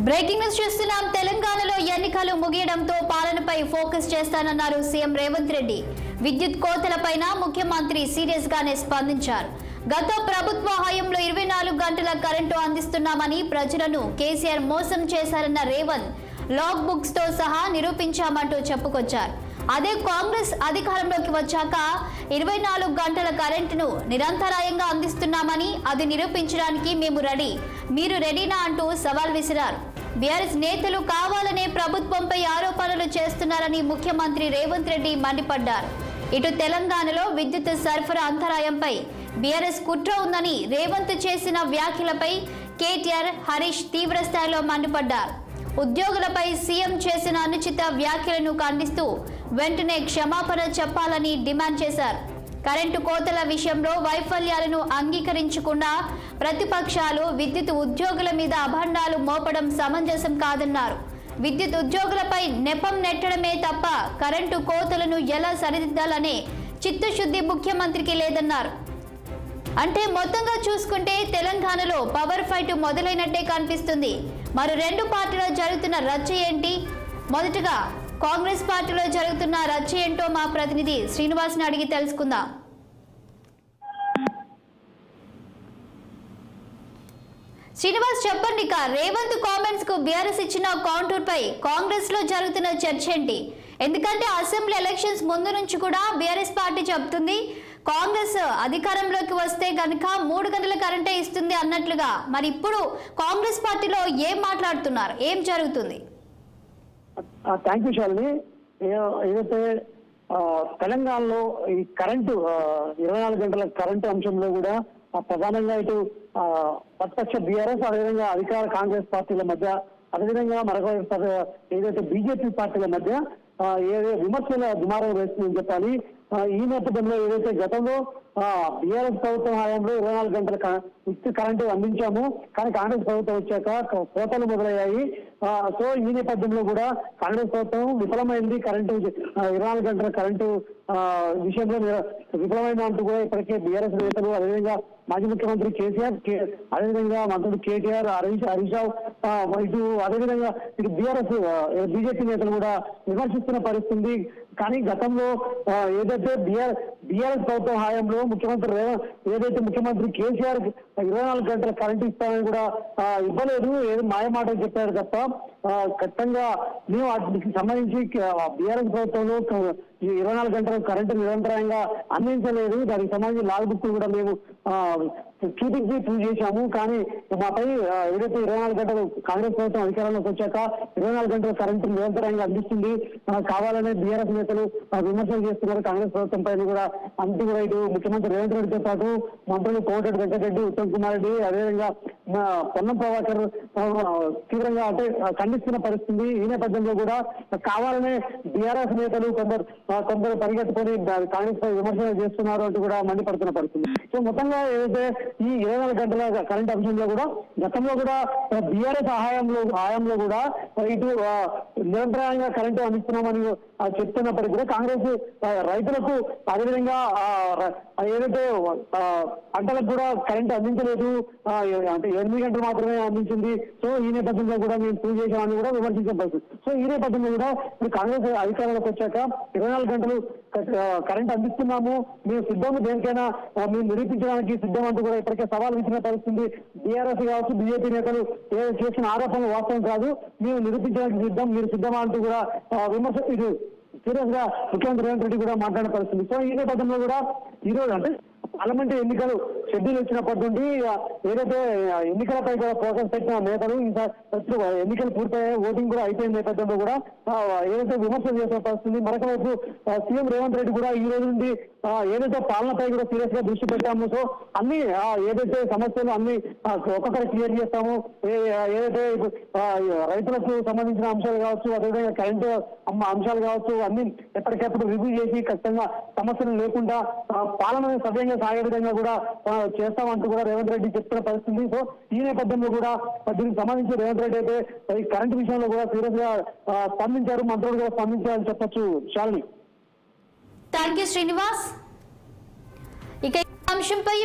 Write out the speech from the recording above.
Breaking news చూస్తున్నాం. తెలంగాణలో ఎన్నికలు ముగియడంతో పాలనపై ఫోకస్ చేస్తానన్నారు సీఎం రేవంత్ రెడ్డి. విద్యుత్ కోతలపైన ముఖ్యమంత్రి సీరియస్ గానే స్పందించారు. గత ప్రభుత్వ హయాంలో 24 గంటల కరెంటు అందిస్తున్నామని ప్రజలను కేసీఆర్ మోసం చేశారన్న రేవంత్ లాగ్ బుక్స్ తో సహా నిరూపించామంటూ చెప్పుకొచ్చారు. అదే కాంగ్రెస్ అధికారంలోకి వచ్చాక 24 గంటల కరెంటును నిరంతరాయంగా అందిస్తున్నామని, అది నిరూపించడానికి మేము రెడీ, మీరు రెడీనా అంటూ సవాల్ విసిరారు. బీఆర్ఎస్ నేతలు కావాలనే ప్రభుత్వంపై ఆరోపణలు చేస్తున్నారని ముఖ్యమంత్రి రేవంత్ రెడ్డి మండిపడ్డారు. ఇటు తెలంగాణలో విద్యుత్ సరఫరా అంతరాయంపై బీఆర్ఎస్ కుట్ర ఉందని రేవంత్ చేసిన వ్యాఖ్యలపై కేటీఆర్, హరీష్ తీవ్రస్థాయిలో మండిపడ్డారు. ఉద్యోగులపై సీఎం చేసిన అనుచిత వ్యాఖ్యలను ఖండిస్తూ వెంటనే క్షమాపణ చెప్పాలని డిమాండ్ చేశారు. కరెంటు కోతల విషయంలో వైఫల్యాలను అంగీకరించకుండా ప్రతిపక్షాలు విద్యుత్ ఉద్యోగుల మీద అభండాలు మోపడం సమంజసం కాదన్నారు. విద్యుత్ ఉద్యోగులపై నెపం నెట్టడమే తప్ప కరెంటు కోతలను ఎలా సరిదిద్దాలనే చిత్తశుద్ధి ముఖ్యమంత్రికి లేదన్నారు. అంటే మొత్తంగా చూసుకుంటే తెలంగాణలో పవర్ ఫైట్ మొదలైనట్టే కనిపిస్తుంది. మరి రెండు పార్టీలో జరుగుతున్న రచ్చ ఏంటి? మొదటగా కాంగ్రెస్ పార్టీలో జరుగుతున్న రచ్చ ఏంటో మా ప్రతినిధి శ్రీనివాస్ని అడిగి తెలుసుకుందాం. శ్రీనివాస్, చెప్పండి. రేవంత్ కామెంట్స్ కు బీఆర్ఎస్ ఇచ్చిన కౌంటర్ పై కాంగ్రెస్ లో జరుగుతున్న చర్చ ఏంటి? ఎందుకంటే అసెంబ్లీ ఎలక్షన్స్ ముందు నుంచి కూడా బీఆర్ఎస్ పార్టీ చెప్తుంది కాంగ్రెస్ అధికారంలోకి వస్తే గనక 3 గంటల కరెంటే ఇస్తుంది అన్నట్లుగా. మరి ఇప్పుడు కాంగ్రెస్ పార్టీలో ఏం మాట్లాడుతున్నారు, ఏం జరుగుతుంది? Thank you Shalini. ఏదైతే తెలంగాణలో ఈ కరెంటు 24 గంటల కరెంటు అంశంలో కూడా ప్రధానంగా ఇటు ప్రతిపక్ష బీఆర్ఎస్, అదేవిధంగా అధికార కాంగ్రెస్ పార్టీల మధ్య, అదేవిధంగా మరొక ఏదైతే బీజేపీ పార్టీల మధ్య విమర్శల దుమారం వేస్తుందని చెప్పాలి. ఈ నేపథ్యంలో ఏదైతే గతంలో బీఆర్ఎస్ ప్రభుత్వం హయాంలో 24 గంటల విద్యుత్ కరెంటు అందించాము, కానీ కాంగ్రెస్ ప్రభుత్వం వచ్చాక కోతలు మొదలయ్యాయి. సో ఈ నేపథ్యంలో కూడా కాంగ్రెస్ ప్రభుత్వం విఫలమైంది. కరెంటు 24 గంటల కరెంటు విషయంలో విఫలమైంది అంటూ కూడా ఇప్పటికే బీఆర్ఎస్ నేతలు, అదేవిధంగా మాజీ ముఖ్యమంత్రి కేసీఆర్, అదేవిధంగా మంత్రులు కేటీఆర్, హరీష్ రావు, ఇటు అదేవిధంగా ఇటు బీజేపీ నేతలు కూడా విమర్శిస్తున్న పరిస్థితి. కానీ గతంలో ఏదైతే బీఆర్ఎస్ ప్రభుత్వం హయాంలో ముఖ్యమంత్రి కేసీఆర్ 24 గంటల కరెంటు ఇస్తామని కూడా ఇవ్వలేదు, ఏదో మాయమాటలు చెప్పారు తప్ప ఖచ్చితంగా మేము వాటికి సంబంధించి బీఆర్ఎస్ ప్రభుత్వంలో ఈ 24 గంటల కరెంటు నిరంతరంగా అందించలేదు. దానికి సంబంధించి లాగ్ బుక్ కూడా మేము చూపించి ప్రూవ్ చేశాము. కానీ మాపై ఏదైతే 24 గంటలు కాంగ్రెస్ ప్రభుత్వం అధికారంలోకి వచ్చాక 24 గంటల కరెంటు నిరంతరంగా అందిస్తుంది, కావాలనే బీఆర్ఎస్ నేతలు విమర్శలు చేస్తున్నారు కాంగ్రెస్ ప్రభుత్వం పైన కూడా. అంటూ కూడా ఇటు ముఖ్యమంత్రి రేవంత్ రెడ్డితో పాటు మంత్రులు కోమటిరెడ్డి వెంకటరెడ్డి, ఉత్తమ్ కుమార్ రెడ్డి, అదేవిధంగా పొన్నం ప్రభాకర్ తీవ్రంగా అంటే ఖండిస్తున్న పరిస్థితి. ఈ నేపథ్యంలో కూడా కావాలనే బీఆర్ఎస్ నేతలు కొందరు పరిగెత్తుకొని కాంగ్రెస్ పై విమర్శలు చేస్తున్నారు అంటూ కూడా మండిపడుతున్న పరిస్థితి. సో మొత్తంగా ఏదైతే ఈ 24 గంటల కరెంట్ అంశంలో కూడా గతంలో కూడా బీఆర్ఎస్ హయాంలో కూడా ఇటు నిరంతరంగా కరెంటు అందిస్తున్నామని చెప్తున్నప్పటికీ కూడా కాంగ్రెస్ రైతులకు, అదేవిధంగా ఏదైతే పంటలకు కూడా కరెంటు అందించలేదు, అంటే 8 గంటలు మాత్రమే అందించింది. సో ఈ నేపథ్యంలో కూడా మేము ప్రూవ్ చేసామని కూడా విమర్శించిన పరిస్థితి. సో ఈ నేపథ్యంలో కూడా కాంగ్రెస్ అధికారంలోకి వచ్చాక 24 గంటలు కరెంట్ అందిస్తున్నాము, మేము సిద్ధం, దేనికైనా మేము నిరూపించడానికి సిద్ధం అంటూ కూడా ఇప్పటికే సవాల్ ఇచ్చిన పరిస్థితి. బీఆర్ఎస్ కావచ్చు, బీజేపీ నేతలు చేసిన ఆరోపణలు వాస్తవం కాదు, మేము నిరూపించడానికి సిద్ధం, మీరు సిద్ధమా అంటూ కూడా విమర్శ ఇది సీరియస్ గా ముఖ్యమంత్రి రేవంత్ రెడ్డి కూడా మాట్లాడిన పరిస్థితి. సో ఈ నేపథ్యంలో కూడా ఈరోజు అంటే పార్లమెంట్ ఎన్నికలు షెడ్యూల్ ఇచ్చినప్పటి నుండి ఏదైతే ఎన్నికలపై కూడా ఫోకస్ పెట్టిన నేతలు ఇంకా ఎన్నికలు పూర్తయ్యాయి, ఓటింగ్ కూడా అయిపోయిన నేపథ్యంలో కూడా ఏదైతే విమర్శలు చేసిన పరిస్థితి. మరొక వైపు సీఎం రేవంత్ రెడ్డి కూడా ఈ రోజు నుండి ఏదైతే పాలనపై కూడా సీరియస్ గా దృష్టి పెట్టాము, సో అన్ని ఏదైతే సమస్యలు అన్ని ఒక్కొక్కరు క్లియర్ చేస్తాము, ఏదైతే రైతులకు సంబంధించిన అంశాలు కావచ్చు, అదేవిధంగా కరెంటు అంశాలు కావచ్చు, అన్ని ఎప్పటికప్పుడు రివ్యూ చేసి ఖచ్చితంగా సమస్యలు లేకుండా పాలన సవ్యంగా సాగే విధంగా కూడా చేస్తామంటూ కూడా రేవంత్ రెడ్డి చెప్తున్న పరిస్థితి. సో ఈ నేపథ్యంలో కూడా దీనికి సంబంధించి రేవంత్ రెడ్డి అయితే ఈ కరెంటు విషయంలో కూడా సీరియస్ గా స్పందించారు, మంత్రులు కూడా స్పందించారని చెప్పొచ్చు. శాలిని. Thank you Srinivas. ఇక అంశంపై